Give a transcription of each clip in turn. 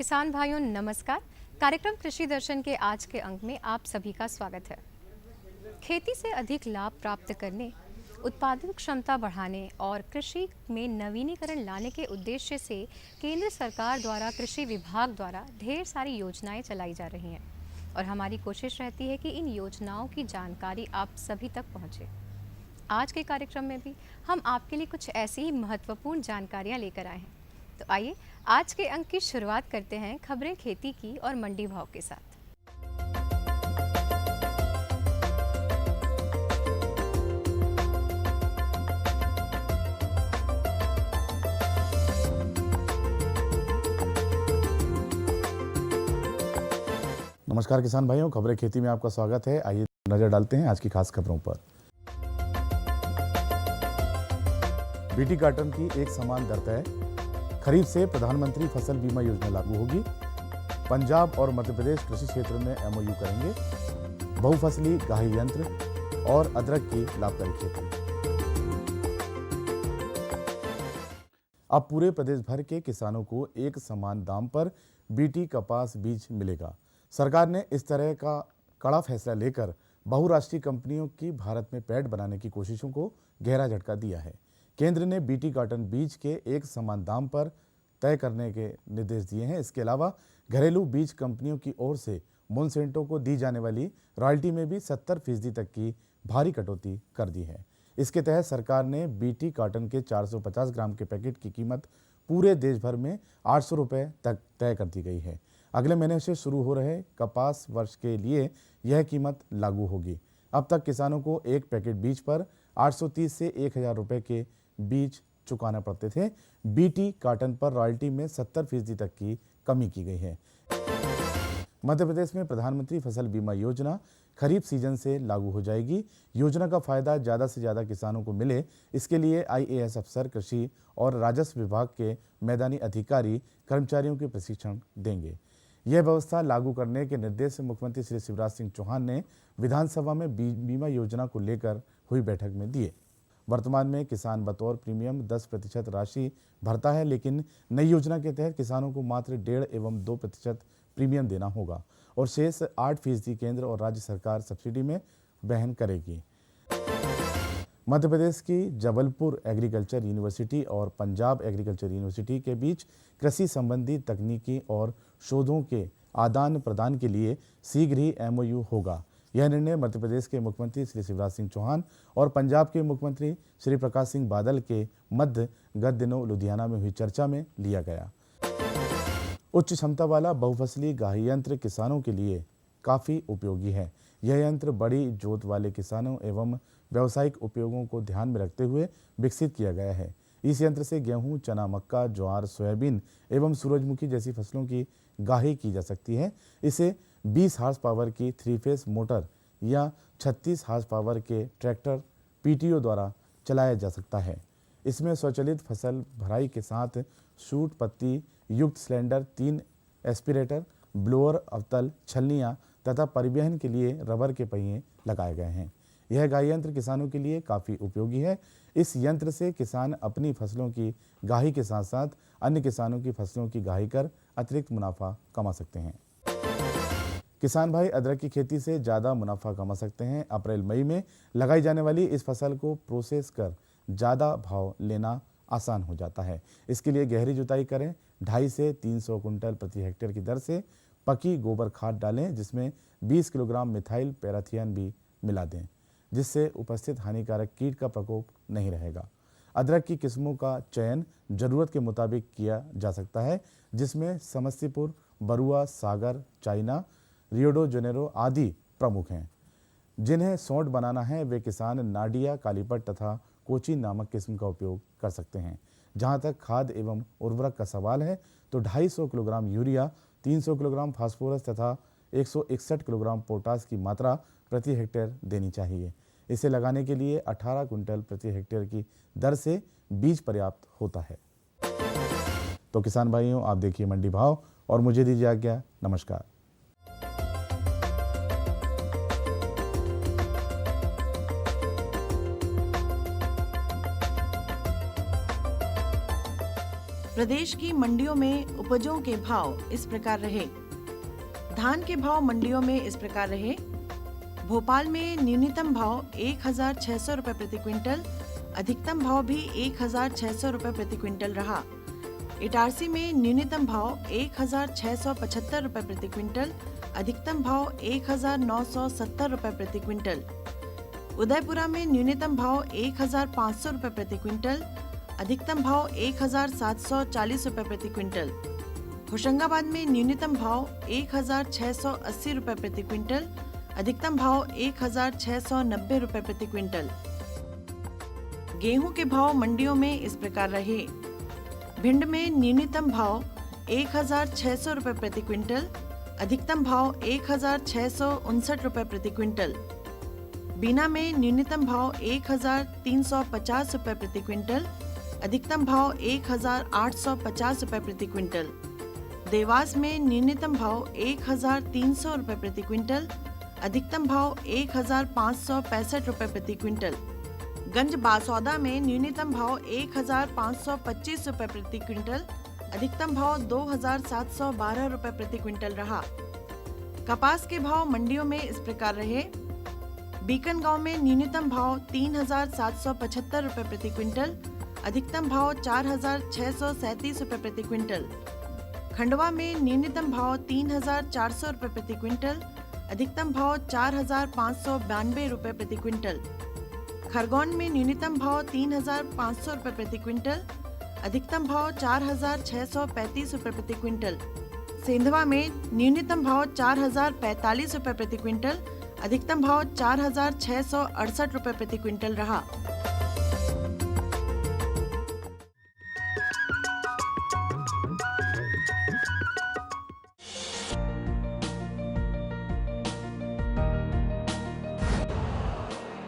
किसान भाइयों नमस्कार। कार्यक्रम कृषि दर्शन के आज के अंक में आप सभी का स्वागत है। खेती से अधिक लाभ प्राप्त करने, उत्पादन क्षमता बढ़ाने और कृषि में नवीनीकरण लाने के उद्देश्य से केंद्र सरकार द्वारा कृषि विभाग द्वारा ढेर सारी योजनाएं चलाई जा रही हैं और हमारी कोशिश रहती है कि इन योजनाओं की जानकारी आप सभी तक पहुंचे। आज के कार्यक्रम में भी हम आपके लिए कुछ ऐसी ही महत्वपूर्ण जानकारियां लेकर आए हैं। तो आइए आज के अंक की शुरुआत करते हैं खबरें खेती की और मंडी भाव के साथ। नमस्कार किसान भाइयों, खबरें खेती में आपका स्वागत है। आइए नजर डालते हैं आज की खास खबरों पर। बीटी कॉटन की एक समान दर तय, खरीफ से प्रधानमंत्री फसल बीमा योजना लागू होगी। पंजाब और मध्य प्रदेश कृषि क्षेत्र में एमओयू करेंगे। बहुफसली गाही यंत्र और अदरक की लाभकारी खेती। अब पूरे प्रदेश भर के किसानों को एक समान दाम पर बीटी कपास बीज मिलेगा। सरकार ने इस तरह का कड़ा फैसला लेकर बहुराष्ट्रीय कंपनियों की भारत में पैठ बनाने की कोशिशों को गहरा झटका दिया है। केंद्र ने बीटी कॉटन बीज के एक समान दाम पर तय करने के निर्देश दिए हैं। इसके अलावा घरेलू बीज कंपनियों की ओर से मोनसेंटो को दी जाने वाली रॉयल्टी में भी 70% तक की भारी कटौती कर दी है। इसके तहत सरकार ने बीटी कॉटन के 450 ग्राम के पैकेट की कीमत पूरे देश भर में 800 रुपये तक तय कर दी गई है। अगले महीने से शुरू हो रहे कपास वर्ष के लिए यह कीमत लागू होगी। अब तक किसानों को एक पैकेट बीज पर 830 से 1000 रुपये के बीज चुकाना पड़ते थे। बीटी कॉटन पर रॉयल्टी में 70% तक की कमी की गई है। मध्य प्रदेश में प्रधानमंत्री फसल बीमा योजना खरीफ सीजन से लागू हो जाएगी। योजना का फायदा ज़्यादा से ज़्यादा किसानों को मिले, इसके लिए आईएएस अफसर, कृषि और राजस्व विभाग के मैदानी अधिकारी कर्मचारियों के प्रशिक्षण देंगे। यह व्यवस्था लागू करने के निर्देश मुख्यमंत्री श्री शिवराज सिंह चौहान ने विधानसभा में बीमा योजना को लेकर हुई बैठक में दिए। वर्तमान में किसान बतौर प्रीमियम 10% राशि भरता है, लेकिन नई योजना के तहत किसानों को मात्र 1.5 एवं 2% प्रीमियम देना होगा और शेष 8% केंद्र और राज्य सरकार सब्सिडी में वहन करेगी। मध्य प्रदेश की जबलपुर एग्रीकल्चर यूनिवर्सिटी और पंजाब एग्रीकल्चर यूनिवर्सिटी के बीच कृषि संबंधी तकनीकी और शोधों के आदान प्रदान के लिए शीघ्र ही एमओयू होगा। यह निर्णय मध्य प्रदेश के मुख्यमंत्री श्री शिवराज सिंह चौहान और पंजाब के मुख्यमंत्री श्री प्रकाश सिंह बादल के मध्य गत दिनों लुधियाना में हुई चर्चा में लिया गया। उच्च क्षमता वाला बहुफसली गाही यंत्र किसानों के लिए काफ़ी उपयोगी है। यह यंत्र बड़ी जोत वाले किसानों एवं व्यावसायिक उपयोगों को ध्यान में रखते हुए विकसित किया गया है। इस यंत्र से गेहूं, चना, मक्का, ज्वार, सोयाबीन एवं सूरजमुखी जैसी फसलों की गाही की जा सकती है। इसे 20 हार्स पावर की 3 फेस मोटर या 36 हार्स पावर के ट्रैक्टर पीटीओ द्वारा चलाया जा सकता है। इसमें स्वचालित फसल भराई के साथ शूट पत्ती युक्त सिलेंडर, 3 एस्पिरेटर, ब्लोअर, अवतल छलनियाँ तथा परिवहन के लिए रबर के पहिए लगाए गए हैं। यह गाही यंत्र किसानों के लिए काफ़ी उपयोगी है। इस यंत्र से किसान अपनी फसलों की गाही के साथ साथ अन्य किसानों की फसलों की गाही कर अतिरिक्त मुनाफा कमा सकते हैं। किसान भाई अदरक की खेती से ज़्यादा मुनाफा कमा सकते हैं। अप्रैल मई में लगाई जाने वाली इस फसल को प्रोसेस कर ज़्यादा भाव लेना आसान हो जाता है। इसके लिए गहरी जुताई करें। 250 से 300 कुंटल प्रति हेक्टेयर की दर से पकी गोबर खाद डालें, जिसमें 20 किलोग्राम मिथाइल पैराथियन भी मिला दें, जिससे उपस्थित हानिकारक कीट का प्रकोप नहीं रहेगा। अदरक की किस्मों का चयन ज़रूरत के मुताबिक किया जा सकता है, जिसमें समस्तीपुर, बरुआ, सागर, चाइना, रियो डी जेनेरो आदि प्रमुख हैं। जिन्हें सौंठ बनाना है वे किसान नाडिया, कालीपट तथा कोची नामक किस्म का उपयोग कर सकते हैं। जहां तक खाद एवं उर्वरक का सवाल है तो 250 किलोग्राम यूरिया, 300 किलोग्राम फास्फोरस तथा 161 किलोग्राम पोटास की मात्रा प्रति हेक्टेयर देनी चाहिए। इसे लगाने के लिए 18 कुंटल प्रति हेक्टेयर की दर से बीज पर्याप्त होता है। तो किसान भाइयों, आप देखिए मंडी भाव और मुझे दीजिए आज्ञा। नमस्कार। प्रदेश की मंडियों में उपजों के भाव इस प्रकार रहे। धान के भाव मंडियों में इस प्रकार रहे। भोपाल में न्यूनतम भाव 1,600 रुपये प्रति क्विंटल, अधिकतम भाव भी 1,600 रुपये प्रति क्विंटल रहा। इटारसी में न्यूनतम भाव 1,675 रुपये प्रति क्विंटल, अधिकतम भाव 1,970 रुपये प्रति क्विंटल। उदयपुरा में न्यूनतम भाव 1,500 रुपये प्रति क्विंटल, अधिकतम भाव 1,740 रुपये प्रति क्विंटल। होशंगाबाद में न्यूनतम भाव 1,680 रुपये प्रति क्विंटल, अधिकतम भाव 1,690 रुपये प्रति क्विंटल। गेहूं के भाव मंडियों में इस प्रकार रहे। भिंड में न्यूनतम भाव 1,600 रुपये प्रति क्विंटल, अधिकतम भाव 1,659 रुपये प्रति क्विंटल। बीना में न्यूनतम भाव 1,350 रुपये प्रति क्विंटल, अधिकतम भाव 1,850 रुपये प्रति क्विंटल। देवास में न्यूनतम भाव 1,300 रुपये प्रति क्विंटल, अधिकतम भाव 1,565 रुपये प्रति क्विंटल। गंज बासौदा में न्यूनतम भाव 1,525 रुपये प्रति क्विंटल, अधिकतम भाव 2,712 रुपये प्रति क्विंटल रहा। कपास के भाव मंडियों में इस प्रकार रहे। बीकनगांव में न्यूनतम भाव 3,775 रुपये प्रति क्विंटल, अधिकतम भाव 4,637 रुपये प्रति क्विंटल। खंडवा में न्यूनतम भाव 3,400 रुपये प्रति क्विंटल, अधिकतम भाव 4,592 रुपये प्रति क्विंटल। खरगोन में न्यूनतम भाव 3,500 रुपये प्रति क्विंटल, अधिकतम भाव 4,635 रुपये प्रति क्विंटल। सेंधवा में न्यूनतम भाव 4,045 रुपये प्रति क्विंटल, अधिकतम भाव 4,668 रुपये प्रति क्विंटल रहा।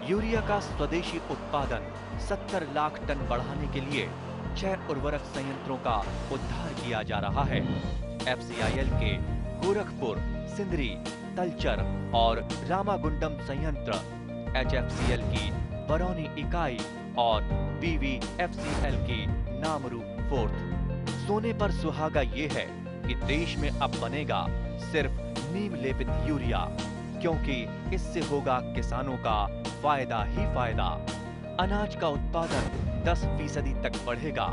यूरिया का स्वदेशी उत्पादन 70 लाख टन बढ़ाने के लिए 6 उर्वरक संयंत्रों का उद्धार किया जा रहा है। FCIL के गोरखपुर, सिंदरी, तलचर और रामागुंडम संयंत्र, HFCL की बरौनी इकाई और BVFCL की नामरू फोर्थ। सोने पर सुहागा ये है कि देश में अब बनेगा सिर्फ नीम लेपित यूरिया, क्योंकि इससे होगा किसानों का फायदा ही फायदा। अनाज का उत्पादन 10% तक बढ़ेगा।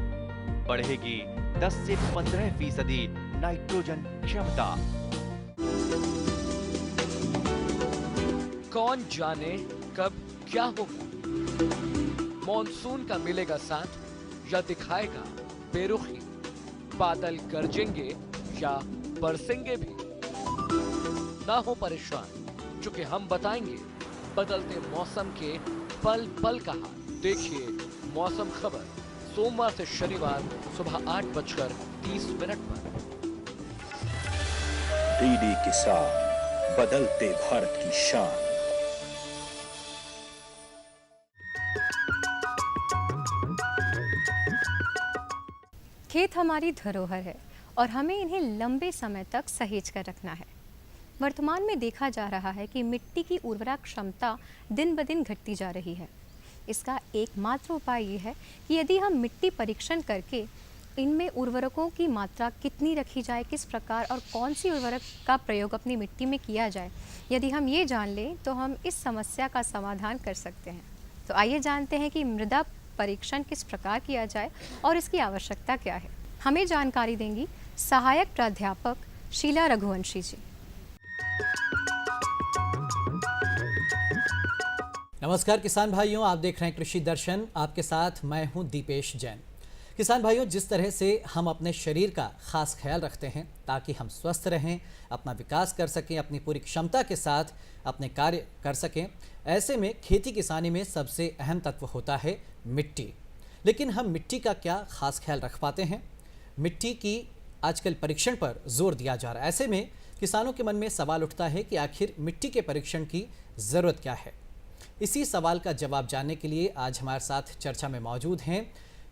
बढ़ेगी 10 से 15% नाइट्रोजन क्षमता। कौन जाने कब क्या होगा। मॉनसून का मिलेगा साथ या दिखाएगा बेरुखी। बादल गरजेंगे या बरसेंगे भी। ना हो परेशान, चूंकि हम बताएंगे बदलते मौसम के पल पल का हाल। देखिए मौसम खबर सोमवार से शनिवार सुबह 8:30 पर। डीडी किसान, बदलते भारत की शान। खेत हमारी धरोहर है और हमें इन्हें लंबे समय तक सहेज कर रखना है। वर्तमान में देखा जा रहा है कि मिट्टी की उर्वरा क्षमता दिन ब दिन घटती जा रही है। इसका एकमात्र उपाय ये है कि यदि हम मिट्टी परीक्षण करके इनमें उर्वरकों की मात्रा कितनी रखी जाए, किस प्रकार और कौन सी उर्वरक का प्रयोग अपनी मिट्टी में किया जाए, यदि हम ये जान लें तो हम इस समस्या का समाधान कर सकते हैं। तो आइए जानते हैं कि मृदा परीक्षण किस प्रकार किया जाए और इसकी आवश्यकता क्या है। हमें जानकारी देंगी सहायक प्राध्यापक शीला रघुवंशी जी। नमस्कार किसान भाइयों, आप देख रहे हैं कृषि दर्शन। आपके साथ मैं हूं दीपेश जैन। किसान भाइयों, जिस तरह से हम अपने शरीर का खास ख्याल रखते हैं ताकि हम स्वस्थ रहें, अपना विकास कर सकें, अपनी पूरी क्षमता के साथ अपने कार्य कर सकें, ऐसे में खेती किसानी में सबसे अहम तत्व होता है मिट्टी। लेकिन हम मिट्टी का क्या खास ख्याल रख पाते हैं? मिट्टी की आजकल परीक्षण पर जोर दिया जा रहा है। ऐसे में किसानों के मन में सवाल उठता है कि आखिर मिट्टी के परीक्षण की ज़रूरत क्या है। इसी सवाल का जवाब जानने के लिए आज हमारे साथ चर्चा में मौजूद हैं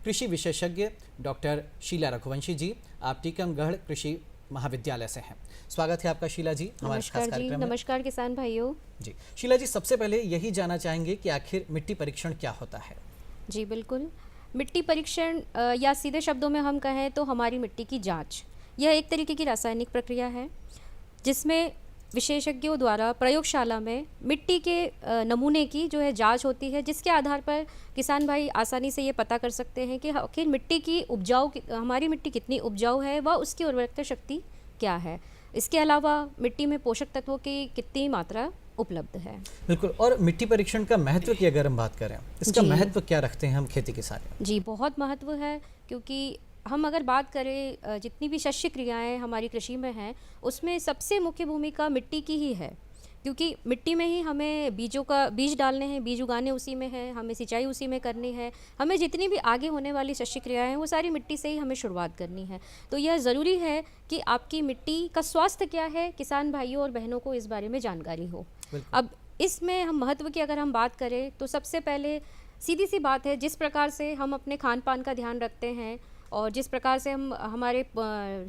कृषि विशेषज्ञ डॉक्टर शीला रघुवंशी जी। आप टीकमगढ़ कृषि महाविद्यालय से हैं। स्वागत है आपका शीला जी हमारे खास कार्यक्रम में। नमस्कार किसान भाइयों जी। शीला जी, सबसे पहले यही जानना चाहेंगे कि आखिर मिट्टी परीक्षण क्या होता है? जी बिल्कुल। मिट्टी परीक्षण या सीधे शब्दों में हम कहें तो हमारी मिट्टी की जांच, यह एक तरीके की रासायनिक प्रक्रिया है जिसमें विशेषज्ञों द्वारा प्रयोगशाला में मिट्टी के नमूने की जो है जांच होती है, जिसके आधार पर किसान भाई आसानी से ये पता कर सकते हैं कि आखिर मिट्टी की हमारी मिट्टी कितनी उपजाऊ है व उसकी उर्वरकता शक्ति क्या है। इसके अलावा मिट्टी में पोषक तत्वों की कितनी मात्रा उपलब्ध है। बिल्कुल। और मिट्टी परीक्षण का महत्व की अगर हम बात करें, इसका महत्व क्या रखते हैं हम खेती किसान? जी, बहुत महत्व है, क्योंकि हम अगर बात करें जितनी भी शस्य क्रियाएं हमारी कृषि में हैं उसमें सबसे मुख्य भूमिका मिट्टी की ही है, क्योंकि मिट्टी में ही हमें बीज डालने हैं, बीज उगाने उसी में है, हमें सिंचाई उसी में करनी है, हमें जितनी भी आगे होने वाली शस्य क्रियाएं हैं वो सारी मिट्टी से ही हमें शुरुआत करनी है। तो यह ज़रूरी है कि आपकी मिट्टी का स्वास्थ्य क्या है, किसान भाइयों और बहनों को इस बारे में जानकारी हो। अब इसमें हम महत्व की अगर हम बात करें तो सबसे पहले सीधी सी बात है, जिस प्रकार से हम अपने खान पान का ध्यान रखते हैं और जिस प्रकार से हम हमारे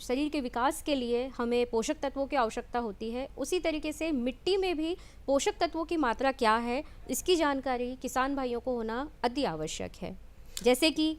शरीर के विकास के लिए हमें पोषक तत्वों की आवश्यकता होती है, उसी तरीके से मिट्टी में भी पोषक तत्वों की मात्रा क्या है इसकी जानकारी किसान भाइयों को होना अति आवश्यक है। जैसे कि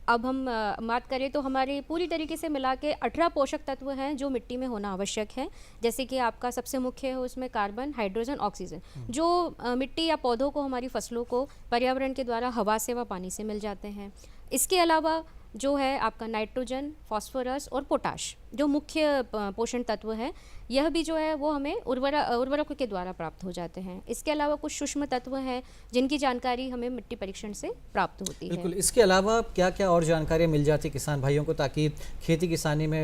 अब हम बात करें तो हमारे पूरी तरीके से मिला के 18 पोषक तत्व हैं जो मिट्टी में होना आवश्यक है। जैसे कि आपका सबसे मुख्य है उसमें कार्बन, हाइड्रोजन, ऑक्सीजन, जो मिट्टी या पौधों को, हमारी फसलों को पर्यावरण के द्वारा हवा से व पानी से मिल जाते हैं। इसके अलावा जो है आपका नाइट्रोजन, फास्फोरस और पोटाश जो मुख्य पोषण तत्व है, यह भी जो है वो हमें उर्वरकों के द्वारा प्राप्त हो जाते हैं। इसके अलावा कुछ सूक्ष्म तत्व हैं जिनकी जानकारी हमें मिट्टी परीक्षण से प्राप्त होती है। बिल्कुल। इसके अलावा क्या क्या और जानकारियाँ मिल जाती है किसान भाइयों को ताकि खेती किसानी में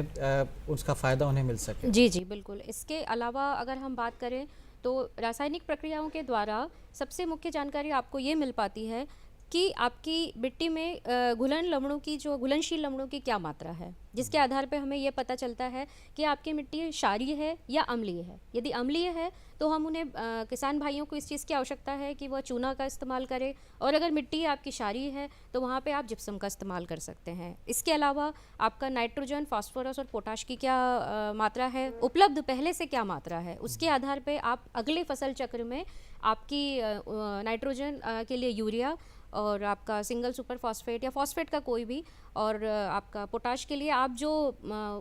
उसका फ़ायदा उन्हें मिल सके? जी जी बिल्कुल। इसके अलावा अगर हम बात करें तो रासायनिक प्रक्रियाओं के द्वारा सबसे मुख्य जानकारी आपको ये मिल पाती है कि आपकी मिट्टी में घुलनशील लवणों की क्या मात्रा है, जिसके आधार पर हमें यह पता चलता है कि आपकी मिट्टी क्षारीय है या अम्लीय है। यदि अम्लीय है तो हम उन्हें किसान भाइयों को इस चीज़ की आवश्यकता है कि वह चूना का इस्तेमाल करें, और अगर मिट्टी आपकी क्षारीय है तो वहाँ पे आप जिप्सम का इस्तेमाल कर सकते हैं। इसके अलावा आपका नाइट्रोजन, फास्फोरस और पोटाश की क्या मात्रा है उपलब्ध, पहले से क्या मात्रा है, उसके आधार पर आप अगले फसल चक्र में आपकी नाइट्रोजन के लिए यूरिया और आपका सिंगल सुपर फॉस्फेट या फॉस्फेट का कोई भी, और आपका पोटाश के लिए आप जो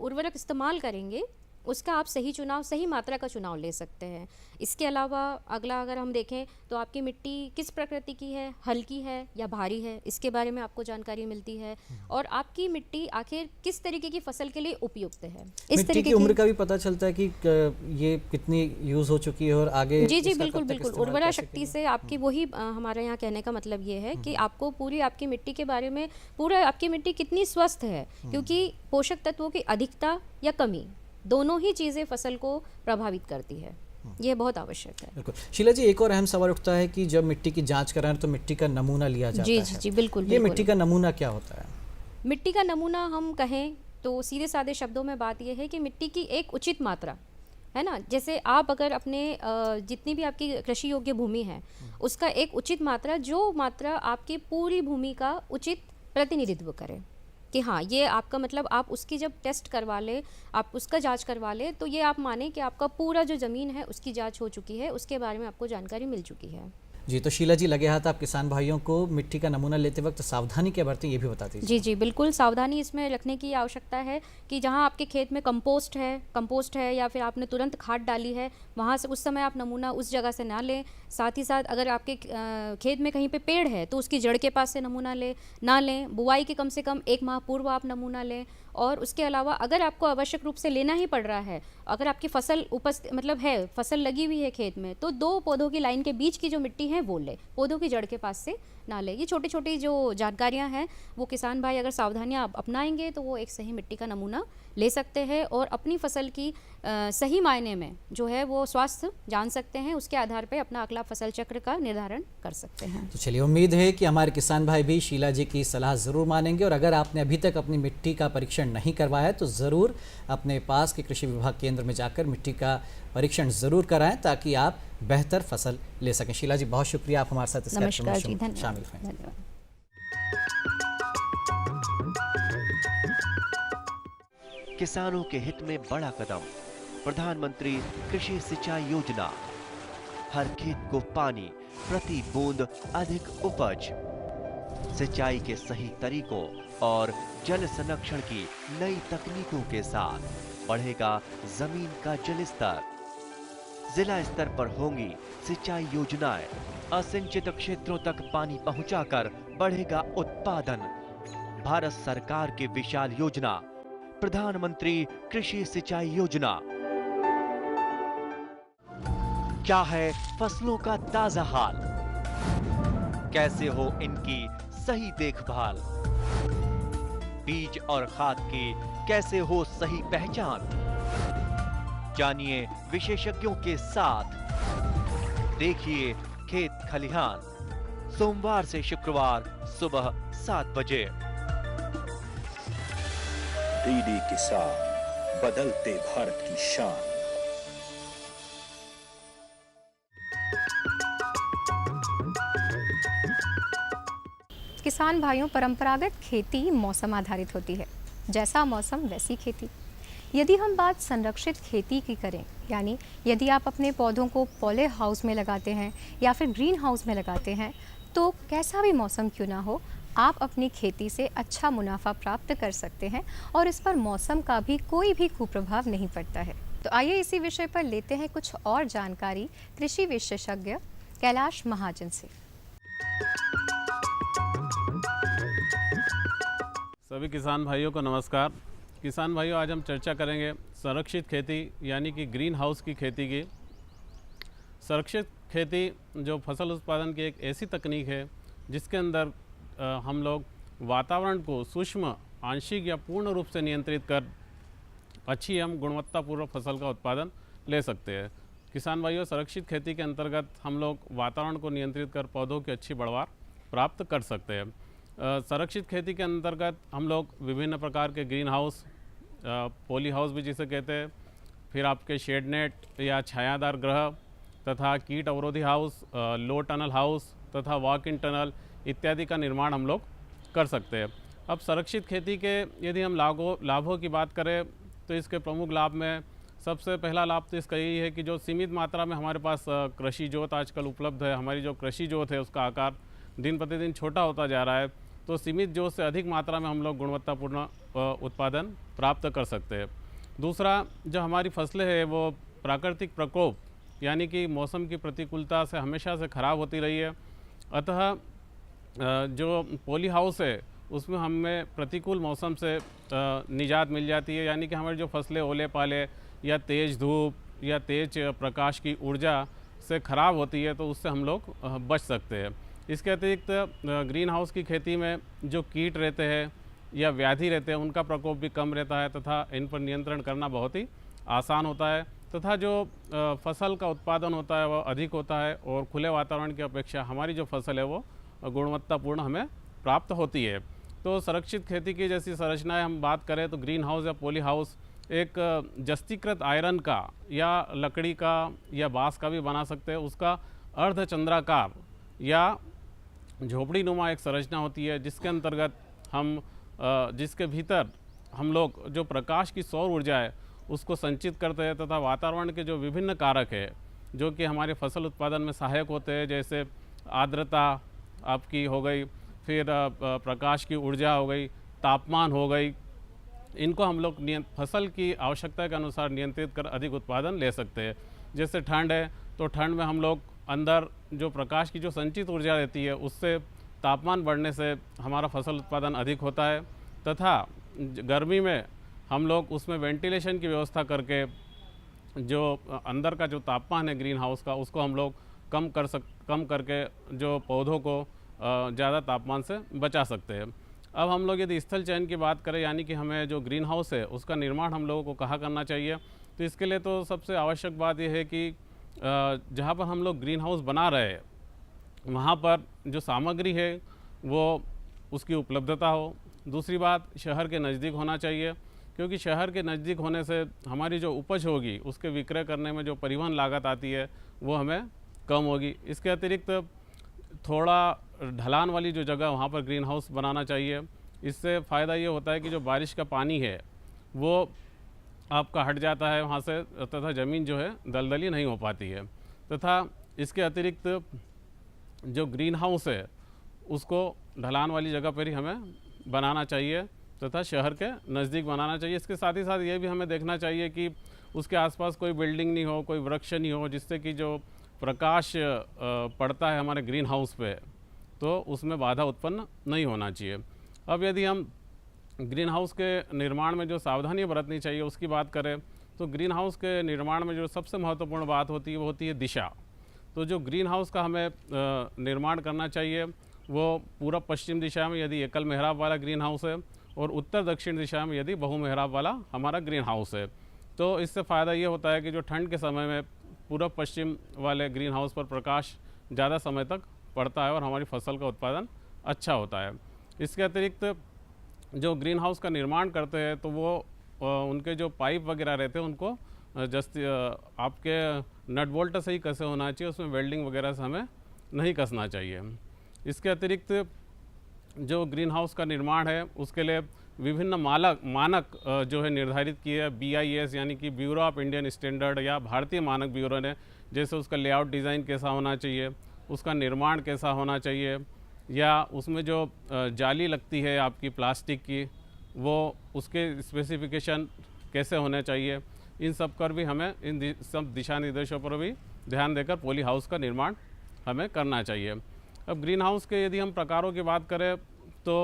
उर्वरक इस्तेमाल करेंगे उसका आप सही मात्रा का चुनाव ले सकते हैं। इसके अलावा अगला अगर हम देखें तो आपकी मिट्टी किस प्रकृति की है, हल्की है या भारी है, इसके बारे में आपको जानकारी मिलती है, और आपकी मिट्टी आखिर किस तरीके की फसल के लिए उपयुक्त है। इस मिट्टी की उम्र का भी पता चलता है कि ये कितनी यूज हो चुकी है और आगे। जी जी बिल्कुल बिल्कुल। उर्वरा शक्ति से आपकी वही हमारे यहाँ कहने का मतलब ये है कि आपको पूरी आपकी मिट्टी के बारे में पूरा आपकी मिट्टी कितनी स्वस्थ है, क्योंकि पोषक तत्वों की अधिकता या कमी दोनों ही चीज़ें फसल को प्रभावित करती है। ये बहुत आवश्यक है। बिल्कुल। शीला जी, एक और अहम सवाल उठता है कि जब मिट्टी की जांच कराएं तो मिट्टी का नमूना लिया जाता है। जी जी बिल्कुल। ये मिट्टी का नमूना क्या होता है? मिट्टी का नमूना हम कहें तो सीधे साधे शब्दों में बात यह है कि मिट्टी की एक उचित मात्रा है ना, जैसे आप अगर अपने जितनी भी आपकी कृषि योग्य भूमि है उसका एक उचित मात्रा, जो मात्रा आपकी पूरी भूमि का उचित प्रतिनिधित्व करे कि हाँ ये आपका मतलब आप उसकी जब टेस्ट करवा ले, आप उसका जांच करवा ले, तो ये आप माने कि आपका पूरा जो ज़मीन है उसकी जांच हो चुकी है, उसके बारे में आपको जानकारी मिल चुकी है। जी, तो शीला जी लगे हाथ आप किसान भाइयों को मिट्टी का नमूना लेते वक्त सावधानी क्या बरतें ये भी बता दीजिए। जी जी बिल्कुल। सावधानी इसमें रखने की आवश्यकता है कि जहाँ आपके खेत में कंपोस्ट है या फिर आपने तुरंत खाद डाली है, वहाँ से उस समय आप नमूना उस जगह से ना लें। साथ ही साथ अगर आपके खेत में कहीं पे पेड़ है तो उसकी जड़ के पास से नमूना ना लें। बुआई के कम से कम 1 माह पूर्व आप नमूना लें। और उसके अलावा अगर आपको आवश्यक रूप से लेना ही पड़ रहा है, अगर आपकी फसल फसल लगी हुई है खेत में, तो 2 पौधों की लाइन के बीच की जो मिट्टी है वो ले, पौधों की जड़ के पास से ना ले। ये छोटी छोटी जो जानकारियां हैं वो किसान भाई अगर सावधानियां अपनाएंगे तो वो एक सही मिट्टी का नमूना ले सकते हैं और अपनी फसल की सही मायने में जो है वो स्वास्थ्य जान सकते हैं। उसके आधार पर अपना अगला फसल चक्र का निर्धारण कर सकते हैं। तो चलिए, उम्मीद है कि हमारे किसान भाई भी शीला जी की सलाह ज़रूर मानेंगे, और अगर आपने अभी तक अपनी मिट्टी का परीक्षण नहीं करवाया तो ज़रूर अपने पास के कृषि विभाग केंद्र में जाकर मिट्टी का परीक्षण ज़रूर कराएं ताकि आप बेहतर फसल ले सकें। शीला जी, बहुत शुक्रिया, आप हमारे साथ इस कार्यक्रम में शामिल हुए। किसानों के हित में बड़ा कदम, प्रधानमंत्री कृषि सिंचाई योजना। हर खेत को पानी, प्रति बूंद अधिक उपज। सिंचाई के सही तरीकों और जल संरक्षण की नई तकनीकों के साथ बढ़ेगा जमीन का जल स्तर। जिला स्तर पर होंगी सिंचाई योजनाएं, असिंचित क्षेत्रों तक पानी पहुंचाकर बढ़ेगा उत्पादन। भारत सरकार की विशाल योजना प्रधानमंत्री कृषि सिंचाई योजना। क्या है फसलों का ताजा हाल, कैसे हो इनकी सही देखभाल, बीज और खाद की कैसे हो सही पहचान, जानिए विशेषज्ञों के साथ। देखिए खेत खलिहान, सोमवार से शुक्रवार सुबह 7 बजे। डीडी किसान, बदलते भारत की शान। किसान भाइयों, परंपरागत खेती मौसम आधारित होती है। जैसा मौसम वैसी खेती। यदि हम बात संरक्षित खेती की करें, यानी यदि आप अपने पौधों को पॉली हाउस में लगाते हैं या फिर ग्रीन हाउस में लगाते हैं, तो कैसा भी मौसम क्यों ना हो, आप अपनी खेती से अच्छा मुनाफा प्राप्त कर सकते हैं और इस पर मौसम का भी कोई भी कुप्रभाव नहीं पड़ता है। तो आइए इसी विषय पर लेते हैं कुछ और जानकारी कृषि विशेषज्ञ कैलाश महाजन से। सभी किसान भाइयों को नमस्कार। किसान भाइयों, आज हम चर्चा करेंगे संरक्षित खेती यानी कि ग्रीन हाउस की खेती की। संरक्षित खेती जो फसल उत्पादन की एक ऐसी तकनीक है जिसके अंदर हम लोग वातावरण को सूक्ष्म, आंशिक या पूर्ण रूप से नियंत्रित कर अच्छी हम गुणवत्तापूर्वक फसल का उत्पादन ले सकते हैं। किसान भाइयों, संरक्षित खेती के अंतर्गत हम लोग वातावरण को नियंत्रित कर पौधों की अच्छी बढ़वार प्राप्त कर सकते हैं। संरक्षित खेती के अंतर्गत हम लोग विभिन्न प्रकार के ग्रीन हाउस, पॉली हाउस भी जिसे कहते हैं, फिर आपके शेड नेट या छायादार गृह तथा कीट अवरोधी हाउस, लो टनल हाउस तथा वॉक इन टनल इत्यादि का निर्माण हम लोग कर सकते हैं। अब संरक्षित खेती के यदि हम लाभों की बात करें तो इसके प्रमुख लाभ में सबसे पहला लाभ तो इसका यही है कि जो सीमित मात्रा में हमारे पास कृषि जोत आजकल उपलब्ध है, हमारी जो कृषि जोत है उसका आकार दिन प्रतिदिन छोटा होता जा रहा है, तो सीमित जोत से अधिक मात्रा में हम लोग गुणवत्तापूर्ण उत्पादन प्राप्त कर सकते हैं। दूसरा, जो हमारी फसलें हैं वो प्राकृतिक प्रकोप यानी कि मौसम की प्रतिकूलता से हमेशा से ख़राब होती रही है, अतः जो पॉली हाउस है उसमें हमें प्रतिकूल मौसम से निजात मिल जाती है, यानी कि हमारी जो फसलें ओले पाले या तेज़ धूप या तेज़ प्रकाश की ऊर्जा से ख़राब होती है तो उससे हम लोग बच सकते हैं। इसके अतिरिक्त ग्रीन हाउस की खेती में जो कीट रहते हैं या व्याधि रहते हैं उनका प्रकोप भी कम रहता है तथा इन पर नियंत्रण करना बहुत ही आसान होता है तथा जो फसल का उत्पादन होता है वह अधिक होता है और खुले वातावरण की अपेक्षा हमारी जो फसल है वो गुणवत्तापूर्ण हमें प्राप्त होती है। तो संरक्षित खेती की जैसी संरचनाएं हम बात करें तो ग्रीन हाउस या पॉली हाउस एक जस्तीकृत आयरन का या लकड़ी का या बांस का भी बना सकते हैं। उसका अर्धचंद्राकार या झोपड़ी नुमा एक संरचना होती है जिसके अंतर्गत हम जिसके भीतर हम लोग जो प्रकाश की सौर ऊर्जा है उसको संचित करते हैं तथा वातावरण के जो विभिन्न कारक है जो कि हमारे फसल उत्पादन में सहायक होते हैं, जैसे आर्द्रता आपकी हो गई, फिर प्रकाश की ऊर्जा हो गई, तापमान हो गई, इनको हम लोग फसल की आवश्यकता के अनुसार नियंत्रित कर अधिक उत्पादन ले सकते हैं। जैसे ठंड है तो ठंड में हम लोग अंदर जो प्रकाश की जो संचित ऊर्जा रहती है उससे तापमान बढ़ने से हमारा फसल उत्पादन अधिक होता है तथा गर्मी में हम लोग उसमें वेंटिलेशन की व्यवस्था करके जो अंदर का जो तापमान है ग्रीन हाउस का उसको हम लोग कम करके जो पौधों को ज़्यादा तापमान से बचा सकते हैं। अब हम लोग यदि स्थल चयन की बात करें यानी कि हमें जो ग्रीन हाउस है उसका निर्माण हम लोगों को कहाँ करना चाहिए, तो इसके लिए तो सबसे आवश्यक बात यह है कि जहाँ पर हम लोग ग्रीन हाउस बना रहे हैं वहाँ पर जो सामग्री है वो उसकी उपलब्धता हो। दूसरी बात, शहर के नज़दीक होना चाहिए, क्योंकि शहर के नज़दीक होने से हमारी जो उपज होगी उसके विक्रय करने में जो परिवहन लागत आती है वो हमें कम होगी। इसके अतिरिक्त थोड़ा ढलान वाली जो जगह वहाँ पर ग्रीन हाउस बनाना चाहिए। इससे फ़ायदा ये होता है कि जो बारिश का पानी है वो आपका हट जाता है वहाँ से तथा ज़मीन जो है दलदली नहीं हो पाती है। तथा इसके अतिरिक्त जो ग्रीन हाउस है उसको ढलान वाली जगह पर ही हमें बनाना चाहिए तथा शहर के नज़दीक बनाना चाहिए। इसके साथ ही साथ ये भी हमें देखना चाहिए कि उसके आसपास कोई बिल्डिंग नहीं हो, कोई वृक्ष नहीं हो, जिससे कि जो प्रकाश पड़ता है हमारे ग्रीन हाउस पे तो उसमें बाधा उत्पन्न नहीं होना चाहिए। अब यदि हम ग्रीन हाउस के निर्माण में जो सावधानी बरतनी चाहिए उसकी बात करें तो ग्रीन हाउस के निर्माण में जो सबसे महत्वपूर्ण बात होती है वो होती है दिशा। तो जो ग्रीन हाउस का हमें निर्माण करना चाहिए वो पूर्व पश्चिम दिशा में यदि एकल मेहराब वाला ग्रीन हाउस है और उत्तर दक्षिण दिशा में यदि बहु मेहराब वाला हमारा ग्रीन हाउस है। तो इससे फ़ायदा ये होता है कि जो ठंड के समय में पूर्व पश्चिम वाले ग्रीन हाउस पर प्रकाश ज़्यादा समय तक पड़ता है और हमारी फसल का उत्पादन अच्छा होता है। इसके अतिरिक्त जो ग्रीन हाउस का निर्माण करते हैं तो वो उनके जो पाइप वगैरह रहते हैं उनको जस्ट आपके नट बोल्ट से ही कसे होना चाहिए, उसमें वेल्डिंग वगैरह से हमें नहीं कसना चाहिए। इसके अतिरिक्त जो ग्रीन हाउस का निर्माण है उसके लिए विभिन्न मानक जो है निर्धारित किए हैं BIS यानी कि ब्यूरो ऑफ इंडियन स्टैंडर्ड या भारतीय मानक ब्यूरो ने, जैसे उसका लेआउट डिज़ाइन कैसा होना चाहिए, उसका निर्माण कैसा होना चाहिए, या उसमें जो जाली लगती है आपकी प्लास्टिक की वो उसके स्पेसिफिकेशन कैसे होने चाहिए, इन सब पर भी हमें इन सब दिशा निर्देशों पर भी ध्यान देकर पॉली हाउस का निर्माण हमें करना चाहिए। अब ग्रीन हाउस के यदि हम प्रकारों की बात करें तो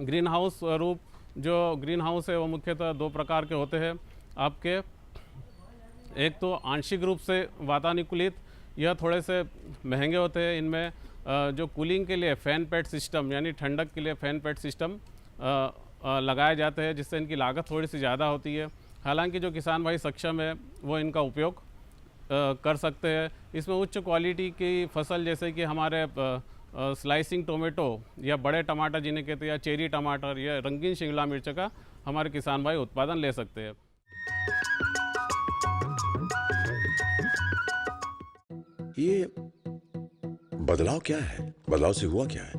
ग्रीन हाउस रूप जो ग्रीन हाउस है वो मुख्यतः दो प्रकार के होते हैं आपके। एक तो आंशिक रूप से वातानुकूलित, यह थोड़े से महंगे होते हैं। इनमें जो कूलिंग के लिए फ़ैन पैड सिस्टम यानी ठंडक के लिए फ़ैन पैड सिस्टम लगाए जाते हैं, जिससे इनकी लागत थोड़ी सी ज़्यादा होती है। हालांकि जो किसान भाई सक्षम है वो इनका उपयोग कर सकते हैं। इसमें उच्च क्वालिटी की फसल जैसे कि हमारे स्लाइसिंग टोमेटो या बड़े टमाटर जिन्हें कहते हैं, या चेरी टमाटर या रंगीन शिमला मिर्च का हमारे किसान भाई उत्पादन ले सकते हैं। ये बदलाव क्या है? बदलाव से हुआ क्या है?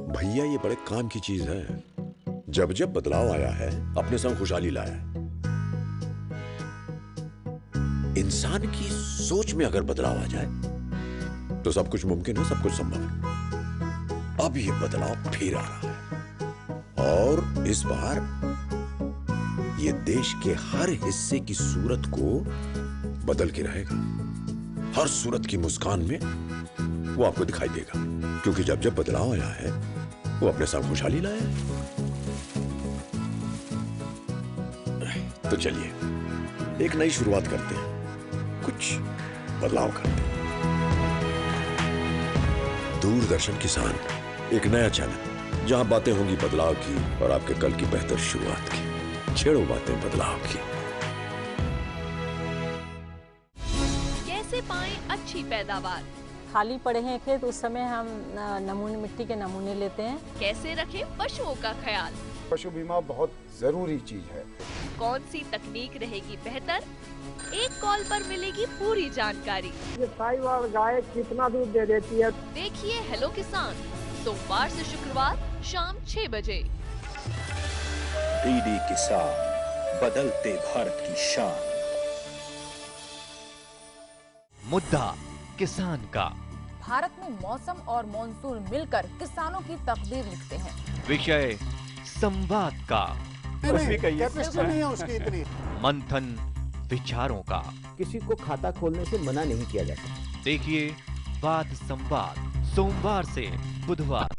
भैया ये बड़े काम की चीज है। जब जब बदलाव आया है अपने संग खुशहाली लाया है। इंसान की सोच में अगर बदलाव आ जाए तो सब कुछ मुमकिन है, सब कुछ संभव है। अब ये बदलाव फिर आ रहा है और इस बार ये देश के हर हिस्से की सूरत को बदल के रहेगा। हर सूरत की मुस्कान में वो आपको दिखाई देगा, क्योंकि जब जब बदलाव आया है वो अपने साथ खुशहाली लाया है। तो चलिए एक नई शुरुआत करते हैं, कुछ बदलाव करते हैं। दूरदर्शन किसान, एक नया चैनल जहां बातें होंगी बदलाव की और आपके कल की बेहतर शुरुआत की। छेड़ो बातें बदलाव की। कैसे पाएं अच्छी पैदावार? खाली पड़े हैं खेत, उस समय हम नमूने मिट्टी के नमूने लेते हैं। कैसे रखें पशुओं का ख्याल? पशु बीमा बहुत जरूरी चीज है। कौन सी तकनीक रहेगी बेहतर? एक कॉल पर मिलेगी पूरी जानकारी। ये साहिवाल गाय कितना दूध दे देती है? देखिए हेलो किसान, सोमवार से शुक्रवार शाम 6 बजे। डीडी किसान, बदलते भारत की शान। मुद्दा किसान का। भारत में मौसम और मॉनसून मिलकर किसानों की तकदीर लिखते हैं। विषय संवाद का। कैपेसिटी नहीं है उसकी इतनी। मंथन विचारों का। किसी को खाता खोलने से मना नहीं किया जाता। देखिए वाद संवाद सोमवार से बुधवार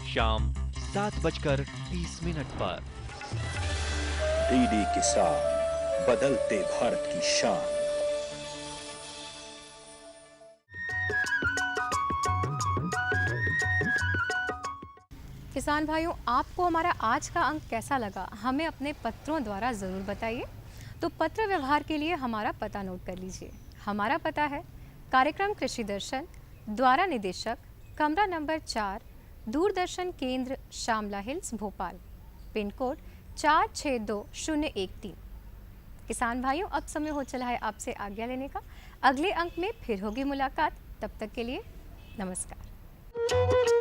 शाम 7:30 पर। डीडी किसान, बदलते भारत की शान। किसान भाइयों, आपको हमारा आज का अंक कैसा लगा हमें अपने पत्रों द्वारा ज़रूर बताइए। तो पत्र व्यवहार के लिए हमारा पता नोट कर लीजिए। हमारा पता है कार्यक्रम कृषि दर्शन, द्वारा निदेशक, कमरा नंबर 4, दूरदर्शन केंद्र, Shamla hills, Bhopal, pin code 462013। किसान भाइयों, अब समय हो चला है आपसे आज्ञा लेने का। अगले अंक में फिर होगी मुलाकात। तब तक के लिए नमस्कार।